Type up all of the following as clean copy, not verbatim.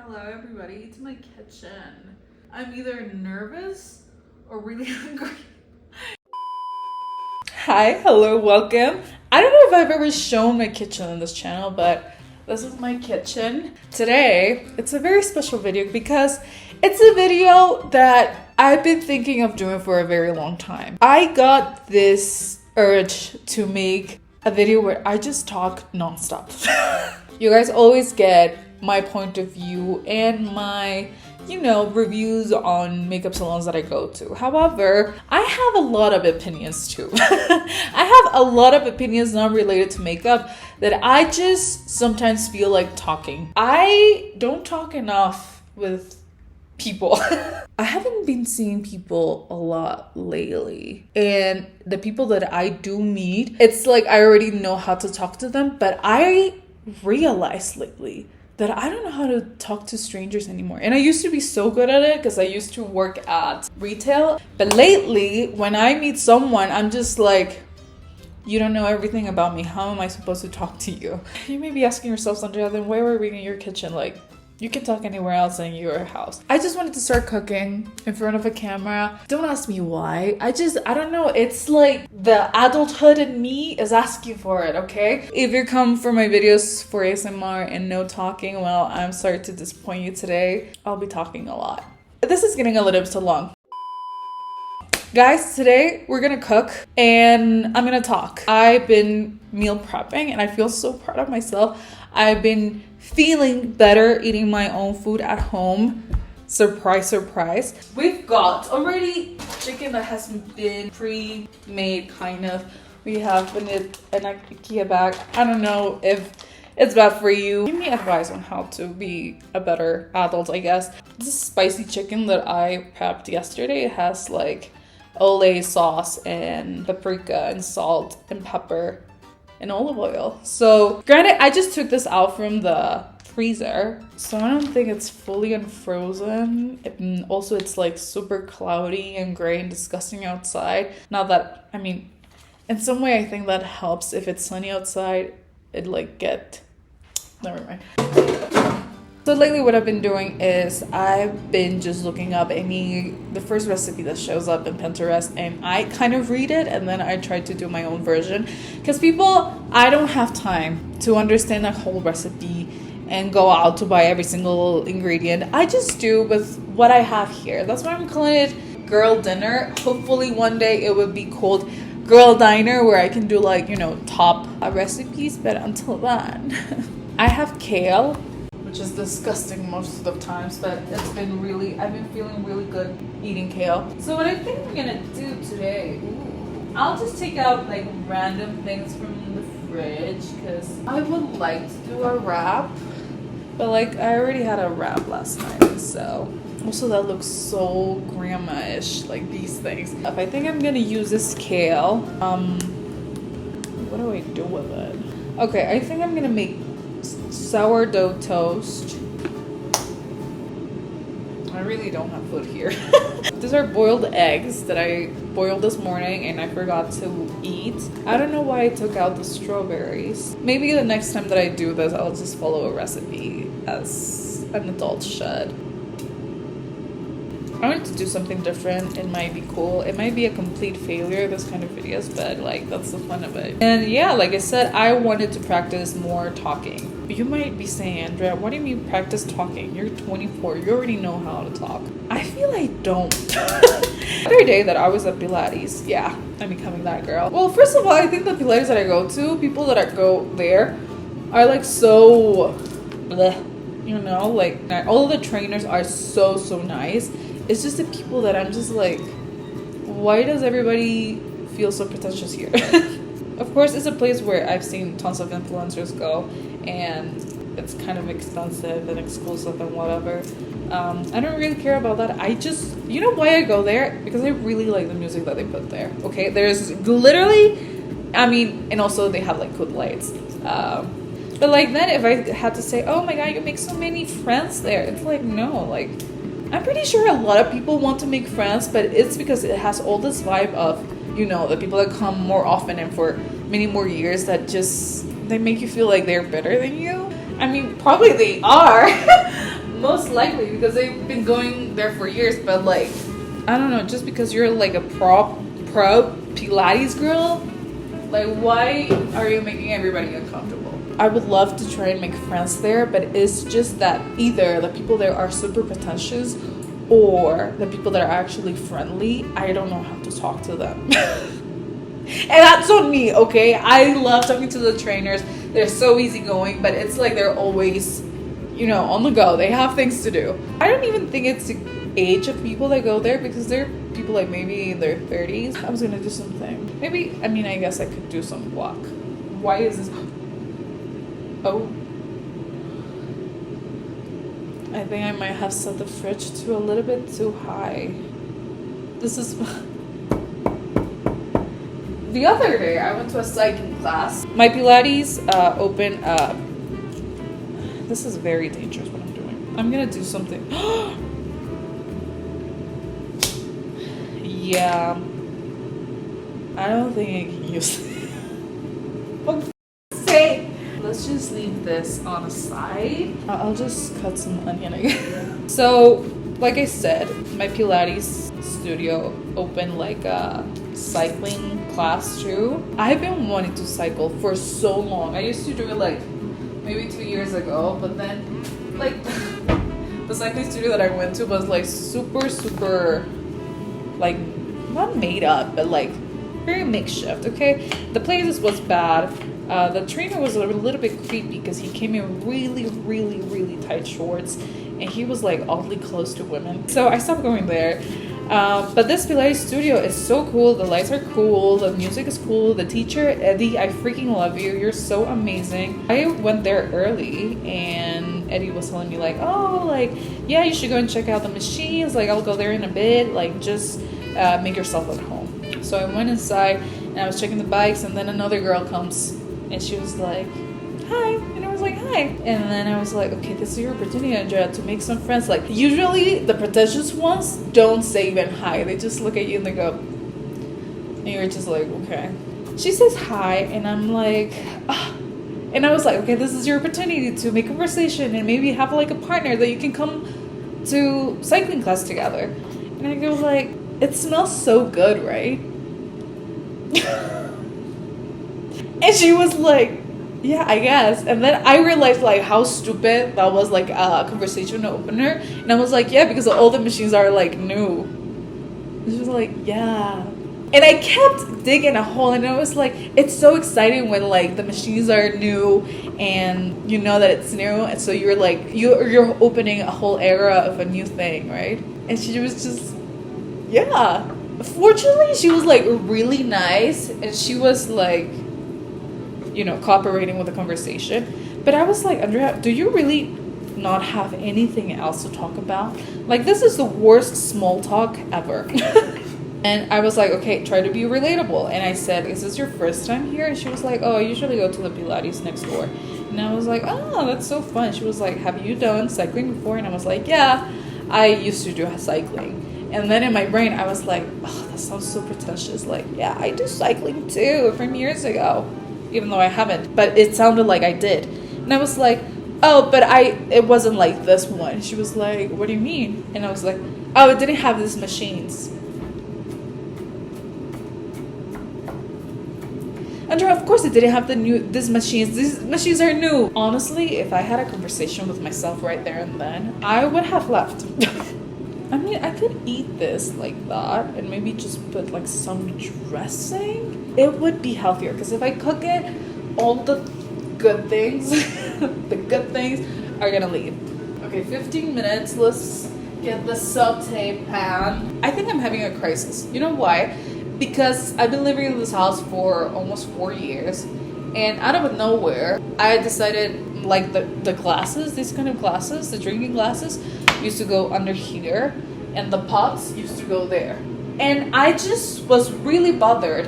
Hello everybody, it's my kitchen. I'm either nervous or really hungry. Hi, hello, welcome. I don't know if I've ever shown my kitchen on this channel, but this is my kitchen. Today, it's a very special video because it's a video that I've been thinking of doing for a very long time. I got this urge to make a video where I just talk nonstop. You guys always get my point of view and my, reviews on makeup salons that I go to. However, I have a lot of opinions too. I have a lot of opinions not related to makeup that I just sometimes feel like talking. I don't talk enough with people. I haven't been seeing people a lot lately, and the people that I do meet, it's like I already know how to talk to them, but I realized lately that I don't know how to talk to strangers anymore. And I used to be so good at it because I used to work at retail, but lately when I meet someone, I'm just like, you don't know everything about me. How am I supposed to talk to you? You may be asking yourself, Sandra, then why were we in your kitchen? Like, you can talk anywhere else in your house. I just wanted to start cooking in front of a camera. Don't ask me why. I don't know. It's like the adulthood in me is asking for it, okay? If you come for my videos for ASMR and no talking, well, I'm sorry to disappoint you today. I'll be talking a lot. This is getting a little bit too long. Guys, today we're gonna cook and I'm gonna talk. I've been meal prepping and I feel so proud of myself. I've been feeling better eating my own food at home. Surprise, surprise. We've got already chicken that has been pre-made, kind of. We have an IKEA bag. I don't know if it's bad for you. Give me advice on how to be a better adult, I guess. This spicy chicken that I prepped yesterday has like Olay sauce and paprika and salt and pepper and olive oil. So granted, I just took this out from the freezer, so I don't think it's fully unfrozen. And also it's like super cloudy and gray and disgusting outside. Not that, in some way I think that helps. If it's sunny outside, it never mind. So lately what I've been doing is I've been just looking up the first recipe that shows up in Pinterest, and I kind of read it and then I try to do my own version. Because I don't have time to understand a whole recipe and go out to buy every single ingredient. I just do with what I have here. That's why I'm calling it Girl Dinner. Hopefully one day it would be called Girl Diner, where I can do top recipes, but until then. I have kale, which is disgusting most of the times, but I've been feeling really good eating kale. So what I think I'm gonna do today, I'll just take out random things from the fridge because I would like to do a wrap, but I already had a wrap last night, so also that looks so grandma-ish, these things. I think I'm gonna use this kale. What do I do with it? Okay, I think I'm gonna make sourdough toast. I really don't have food here. These are boiled eggs that I boiled this morning and I forgot to eat. I don't know why I took out the strawberries. Maybe the next time that I do this, I'll just follow a recipe as an adult should. I wanted to do something different. It might be cool. It might be a complete failure, this kind of videos, but that's the fun of it. And yeah, like I said, I wanted to practice more talking. You might be saying, Andrea, what do you mean practice talking? You're 24. You already know how to talk. I feel I don't. The other day that I was at Pilates, yeah, I'm becoming that girl. Well, first of all, I think the Pilates that I go to, people that go there are so bleh, all of the trainers are so nice. It's just the people that I'm just why does everybody feel so pretentious here? Of course, it's a place where I've seen tons of influencers go, and it's kind of expensive and exclusive and whatever. I don't really care about that. I just, why I go there? Because I really like the music that they put there. Okay, there's literally, and also they have good lights. But then if I had to say, oh my god, you make so many friends there, it's no, I'm pretty sure a lot of people want to make friends, but it's because it has all this vibe of, the people that come more often and for many more years that just, they make you feel like they're better than you. Probably they are, Most likely, because they've been going there for years, but like, I don't know, just because you're like a pro Pilates girl, like why are you making everybody uncomfortable? I would love to try and make friends there, but it's just that either the people there are super pretentious or the people that are actually friendly, I don't know how to talk to them. And that's on me, okay? I love talking to the trainers. They're so easygoing, but it's like they're always, you know, on the go. They have things to do. I don't even think it's the age of people that go there, because they're people like maybe in their 30s. I was gonna do something. Maybe, I mean, I guess I could do some walk. Why is this? Oh. I think I might have set the fridge to a little bit too high. This is... The other day, I went to a cycling class. My Pilates opened up. This is very dangerous what I'm doing. I'm gonna do something. Yeah. I don't think I can use it. For sake. Let's just leave this on a side. I'll just cut some onion again. So, like I said, my Pilates studio opened like a cycling class too. I've been wanting to cycle for so long. I used to do it like maybe 2 years ago, but then like the cycling studio that I went to was like super like not made up, but like very makeshift. Okay, the place was bad. The trainer was a little bit creepy because he came in really tight shorts, and he was like oddly close to women. So I stopped going there. But this Pilates studio is so cool. The lights are cool. The music is cool. The teacher, Eddie, I freaking love you. You're so amazing. I went there early, and Eddie was telling me like, oh, like, yeah, you should go and check out the machines. Like, I'll go there in a bit. Like, just make yourself at home. So I went inside, and I was checking the bikes, and then another girl comes, and she was like, hi. And I was like, hi. And then I was like, okay, this is your opportunity, Andrea, to make some friends. Like, usually the pretentious ones don't say even hi. They just look at you and they go, and you're just like, okay. She says hi, and I'm like, ah. And I was like, okay, this is your opportunity to make conversation and maybe have like a partner that you can come to cycling class together. And I go like, it smells so good, right? And she was like, yeah, I guess. And then I realized like how stupid that was, like a conversation opener. And I was like, yeah, because all the machines are like new. And she was like, yeah. And I kept digging a hole, and I was like, it's so exciting when like the machines are new and you know that it's new, and so you're like you're opening a whole era of a new thing, right? And she was just, yeah. Fortunately, she was like really nice, and she was like, you know, cooperating with the conversation. But I was like, Andrea, do you really not have anything else to talk about? Like, this is the worst small talk ever. And I was like, okay, try to be relatable. And I said, is this your first time here? And she was like, oh, I usually go to the Pilates next door. And I was like, oh, that's so fun. She was like, have you done cycling before? And I was like, yeah, I used to do cycling. And then in my brain, I was like, oh, that sounds so pretentious. Like, yeah, I do cycling too from years ago, even though I haven't. But it sounded like I did. And I was like, oh, but it wasn't like this one. She was like, what do you mean? And I was like, oh, it didn't have these machines. Andrea, of course it didn't have these machines. These machines are new. Honestly, if I had a conversation with myself right there and then, I would have left. I mean, I could eat this like that and maybe just put like some dressing. It would be healthier, because if I cook it, all the good things, the good things are gonna leave. Okay, 15 minutes. Let's get the saute pan. I think I'm having a crisis. You know why? Because I've been living in this house for almost 4 years, and out of nowhere, I decided like the glasses, these kind of glasses, the drinking glasses, used to go under here, and the pots used to go there. And I just was really bothered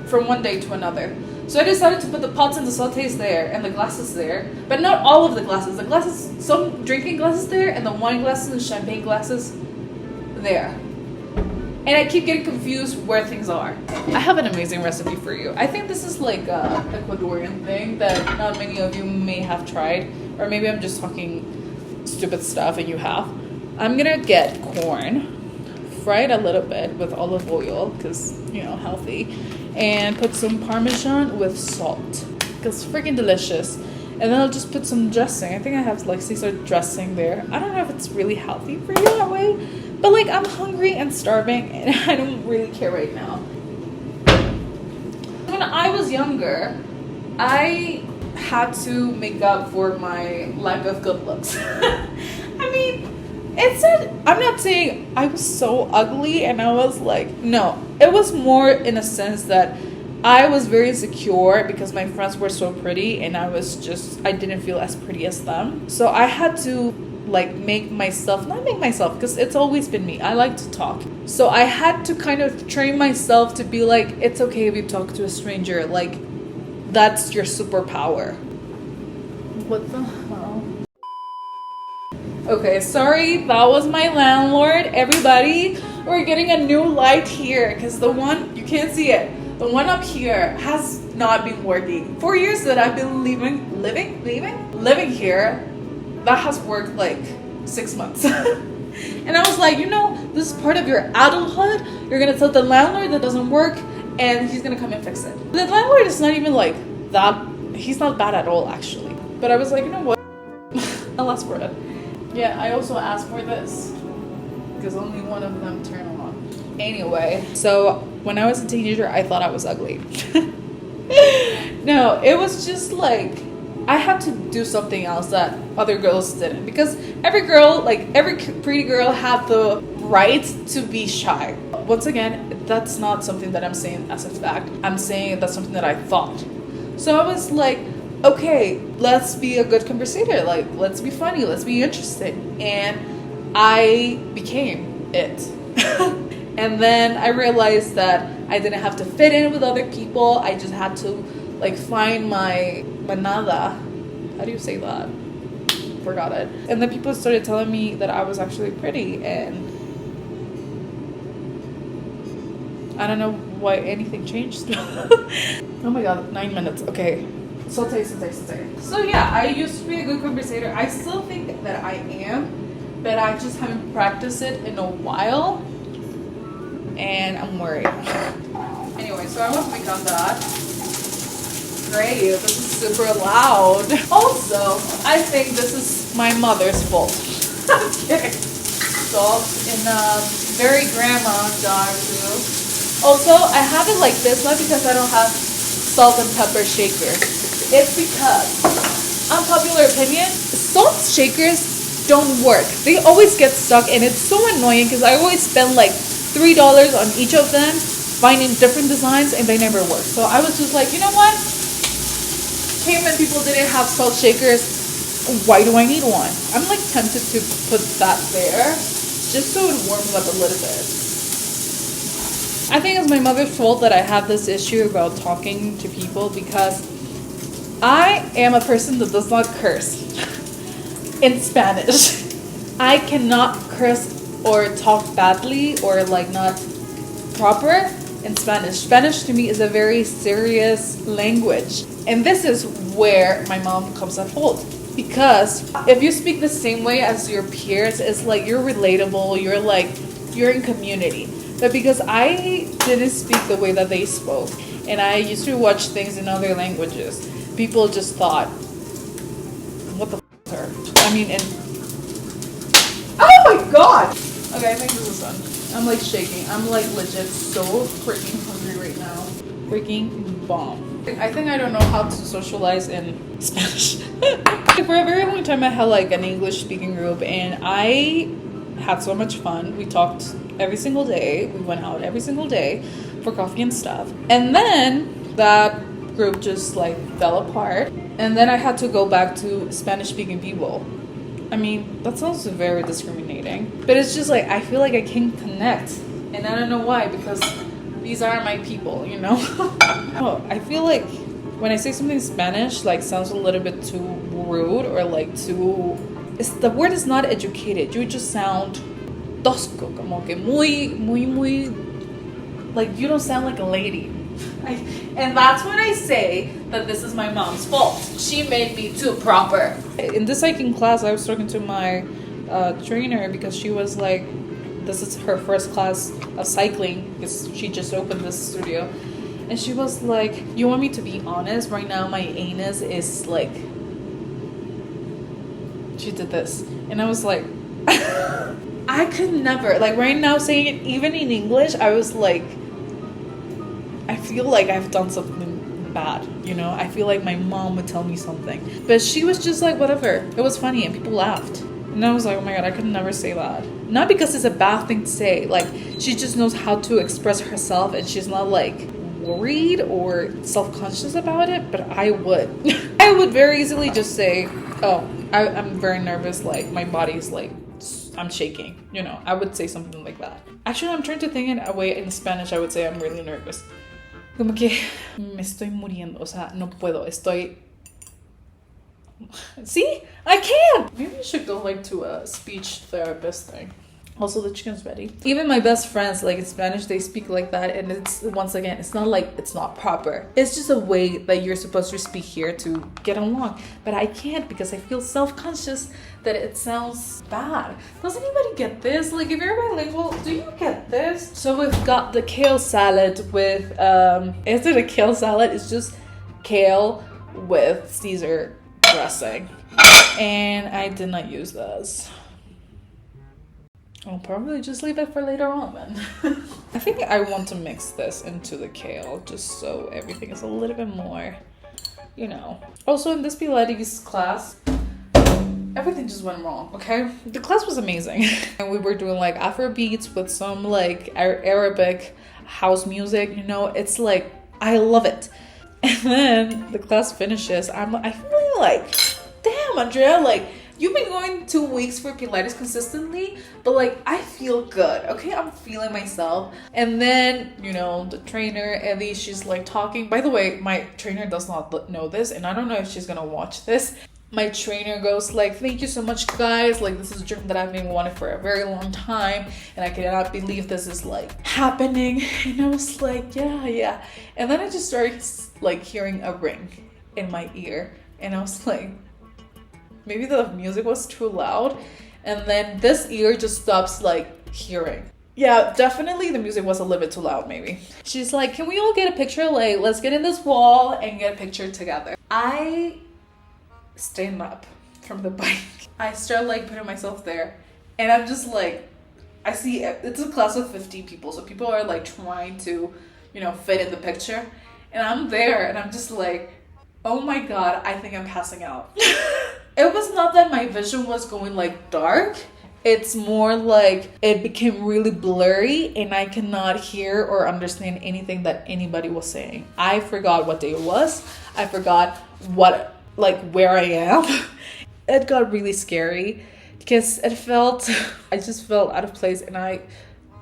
from one day to another. So I decided to put the pots and the sautés there and the glasses there, but not all of the glasses. The glasses, some drinking glasses there, and the wine glasses and champagne glasses there. And I keep getting confused where things are. I have an amazing recipe for you. I think this is like a Ecuadorian thing that not many of you may have tried, or maybe I'm just talking stupid stuff and you have. I'm gonna get corn, fry it a little bit with olive oil because, you know, healthy, and put some Parmesan with salt because it's freaking delicious. And then I'll just put some dressing. I think I have like Caesar dressing there. I don't know if it's really healthy for you that way, but like I'm hungry and starving and I don't really care right now. When I was younger, I had to make up for my lack of good looks. I mean, I'm not saying I was so ugly and I was like, no, it was more in a sense that I was very insecure because my friends were so pretty and I didn't feel as pretty as them. So I had to like not make myself, because it's always been me. I like to talk. So I had to kind of train myself to be like, it's okay if you talk to a stranger. Like, that's your superpower. What the hell? Okay, sorry, that was my landlord. Everybody, we're getting a new light here because the one, you can't see it. The one up here has not been working. 4 years that I've been living here, that has worked like 6 months. And I was like, you know, this is part of your adulthood. You're gonna tell the landlord that doesn't work and he's gonna come and fix it. The landlord is not even like that. He's not bad at all, actually. But I was like, you know what? I'll ask for it. Yeah, I also asked for this because only one of them turned on. Anyway, so when I was a teenager, I thought I was ugly. No, it was just like I had to do something else that other girls didn't, because every girl, like every pretty girl, had the right to be shy. Once again, that's not something that I'm saying as a fact. I'm saying that's something that I thought. So I was like, okay, let's be a good conversator. Like, let's be funny. Let's be interesting. And I became it. And then I realized that I didn't have to fit in with other people. I just had to like find my manada. How do you say that? Forgot it. And then people started telling me that I was actually pretty, and I don't know why anything changed. Oh my god, 9 minutes. Okay. Saute. So yeah, I used to be a good conversator. I still think that I am, but I just haven't practiced it in a while. And I'm worried. Anyway, so I want to become that. Great, this is super loud. Also, I think this is my mother's fault. I'm kidding. Salt in a very grandma jar too. Also, I have it like this, not because I don't have salt and pepper shakers. It's because, unpopular opinion, salt shakers don't work. They always get stuck, and it's so annoying because I always spend like $3 on each of them, finding different designs, and they never work. So I was just like, you know what? Caveman people didn't have salt shakers. Why do I need one? I'm like tempted to put that there, just so it warms up a little bit. I think it's my mother's fault that I have this issue about talking to people, because I am a person that does not curse in Spanish. I cannot curse or talk badly or like not proper in Spanish. Spanish to me is a very serious language. And this is where my mom comes at fault. Because if you speak the same way as your peers, it's like you're relatable, you're in community. But because I didn't speak the way that they spoke, and I used to watch things in other languages, people just thought, what the f is her? I mean, and oh my god! Okay, I think this is done. I'm like shaking. I'm like legit so freaking hungry right now. Freaking bomb. I think I don't know how to socialize in Spanish. For a very long time I had like an English speaking group, and I had so much fun. We talked every single day. We went out every single day for coffee and stuff. And then that group just like fell apart. And then I had to go back to Spanish speaking people. I mean, that sounds very discriminating, but it's just like I feel like I can't connect, and I don't know why, because these are my people, you know. Oh, I feel like when I say something in Spanish, like sounds a little bit too rude or like too. The word is not educated. You just sound tosco, como que muy, like you don't sound like a lady. And that's when I say that this is my mom's fault. She made me too proper. In this cycling class, I was talking to my trainer because she was like, this is her first class of cycling because she just opened this studio. And she was like, you want me to be honest? Right now my anus is like, she did this. And I was like, I could never, like right now saying it even in English, I was like, I feel like I've done something bad, you know? I feel like my mom would tell me something. But she was just like, whatever. It was funny and people laughed. And I was like, oh my God, I could never say that. Not because it's a bad thing to say. Like, she just knows how to express herself and she's not like worried or self-conscious about it, but I would. I would very easily just say, oh, I'm very nervous, like my body's like, I'm shaking, you know. I would say something like that. Actually, I'm trying to think in a way in Spanish, I would say I'm really nervous. Como que me estoy muriendo, o sea, no puedo, estoy... See? I can't! Maybe I should go like to a speech therapist thing. Also, the chicken's ready. Even my best friends, like in Spanish, they speak like that. And it's, once again, it's not like it's not proper. It's just a way that you're supposed to speak here to get along. But I can't because I feel self-conscious that it sounds bad. Does anybody get this? Like, if you're bilingual, do you get this? So we've got the kale salad with, is it a kale salad? It's just kale with Caesar dressing. And I did not use this. I'll probably just leave it for later on then. I think I want to mix this into the kale just so everything is a little bit more, you know. Also in this Pilates class, everything just went wrong, okay? The class was amazing. And we were doing like Afro beats with some like Arabic house music, you know. It's like, I love it. And then the class finishes, I feel like, damn, Andrea, like, you've been going 2 weeks for Pilates consistently, but like, I feel good, okay? I'm feeling myself. And then, you know, the trainer, Ellie, she's like talking. By the way, my trainer does not know this, and I don't know if she's gonna watch this. My trainer goes like, thank you so much, guys. Like, this is a dream that I've been wanting for a very long time, and I cannot believe this is like happening. And I was like, yeah. And then I just started like hearing a ring in my ear, and I was like, maybe the music was too loud, and then this ear just stops like hearing. Yeah, definitely the music was a little bit too loud maybe. She's like, can we all get a picture? Like, let's get in this wall and get a picture together. I stand up from the bike. I start like putting myself there, and I'm just like, I see it's a class of 50 people, so people are like trying to, you know, fit in the picture, and I'm there and I'm just like, oh my God, I think I'm passing out. It was not that my vision was going like dark. It's more like it became really blurry and I cannot hear or understand anything that anybody was saying. I forgot what day it was. I forgot what, like, where I am. It got really scary because I just felt out of place, and I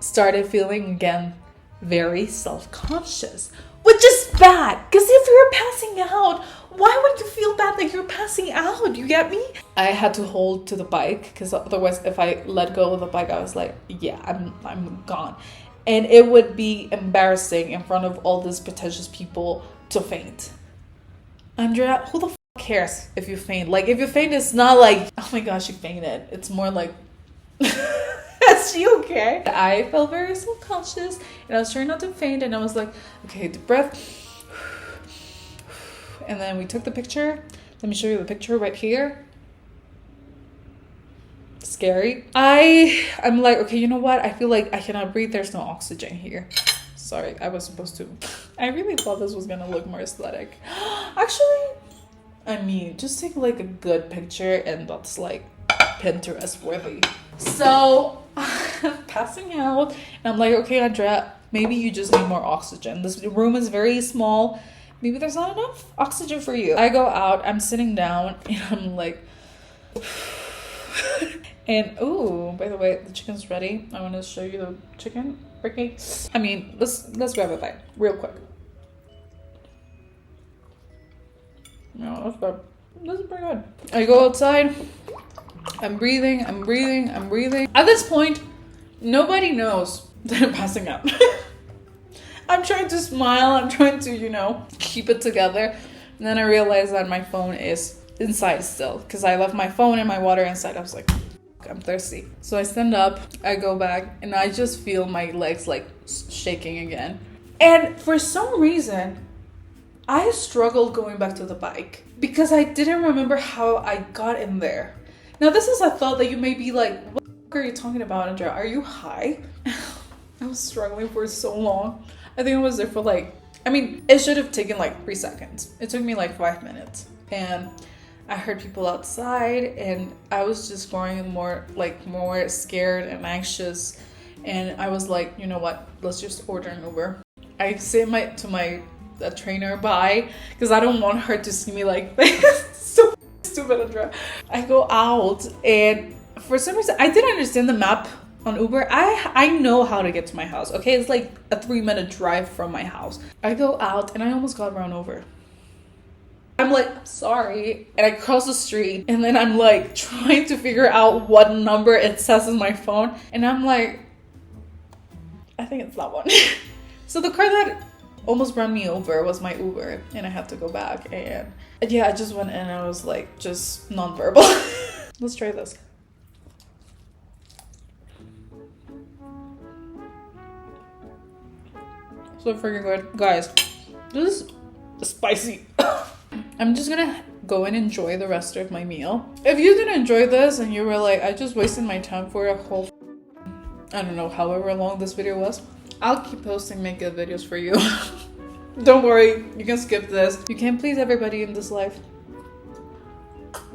started feeling again very self-conscious, which is bad because if you're passing out, why would you feel bad that you're passing out? You get me? I had to hold to the bike because otherwise if I let go of the bike, I was like, yeah, I'm gone. And it would be embarrassing in front of all these pretentious people to faint. Andrea, who the f cares if you faint? Like, if you faint, it's not like, oh my gosh, you fainted. It's more like, is she okay? I felt very self-conscious and I was trying not to faint, and I was like, okay, deep breath. And then we took the picture. Let me show you the picture right here. Scary. I'm like, okay, you know what? I feel like I cannot breathe. There's no oxygen here. Sorry, I was supposed to. I really thought this was gonna look more aesthetic. Actually, I mean, just take like a good picture and that's like Pinterest worthy. So I'm passing out and I'm like, okay, Andrea, maybe you just need more oxygen. This room is very small. Maybe there's not enough oxygen for you. I go out, I'm sitting down, and I'm like, and oh, by the way, the chicken's ready. I want to show you the chicken. Okay. I mean, let's grab a bite real quick. No, that's good. This is pretty good. I go outside. I'm breathing. At this point, nobody knows that I'm passing out. I'm trying to smile. I'm trying to, keep it together. And then I realized that my phone is inside still because I left my phone and my water inside. I was like, I'm thirsty. So I stand up, I go back, and I just feel my legs like shaking again. And for some reason, I struggled going back to the bike because I didn't remember how I got in there. Now, this is a thought that you may be like, what are you talking about, Andrea? Are you high? I was struggling for so long. I think I was there for it should have taken 3 seconds. It took me 5 minutes. And I heard people outside and I was just growing more scared and anxious. And I was like, you know what? Let's just order an Uber. I say to my trainer bye because I don't want her to see me like this. So stupid, Andrea. I go out and for some reason I didn't understand the map on Uber. I know how to get to my house. Okay, it's like a 3-minute drive from my house. I go out and I almost got run over. I'm like, sorry, and I cross the street and then I'm like trying to figure out what number it says in my phone and I'm like, I think it's that one. So the car that almost ran me over was my Uber and I had to go back and yeah, I just went in and I was like just nonverbal. Let's try this. So freaking good. Guys, this is spicy. I'm just gonna go and enjoy the rest of my meal. If you didn't enjoy this and you were like, I just wasted my time for a whole, I don't know, however long this video was, I'll keep posting make good videos for you. Don't worry, you can skip this. You can't please everybody in this life.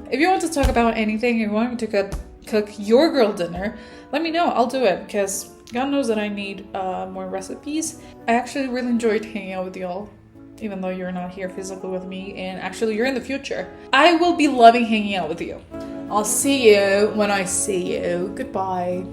If you want to talk about anything, you want me to cook your girl dinner, let me know. I'll do it because God knows that I need more recipes. I actually really enjoyed hanging out with y'all, even though you're not here physically with me, and actually you're in the future. I will be loving hanging out with you. I'll see you when I see you. Goodbye.